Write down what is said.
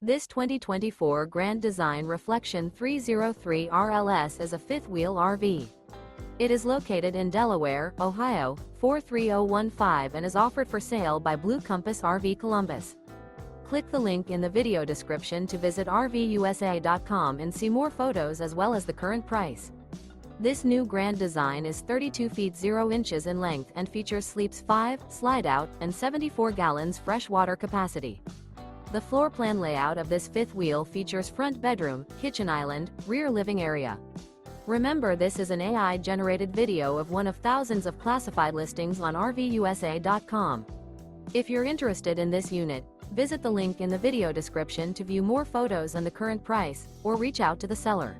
This 2024 Grand Design Reflection 303 RLS is a fifth-wheel RV. It is located in Delaware, Ohio, 43015 and is offered for sale by Blue Compass RV Columbus. Click the link in the video description to visit RVUSA.com and see more photos as well as the current price. This new Grand Design is 32 feet 0 inches in length and features sleeps 5, slide-out, and 74 gallons fresh water capacity. The floor plan layout of this fifth wheel features front bedroom, kitchen island, rear living area. Remember, this is an AI-generated video of one of thousands of classified listings on RVUSA.com. If you're interested in this unit, visit the link in the video description to view more photos and the current price, or reach out to the seller.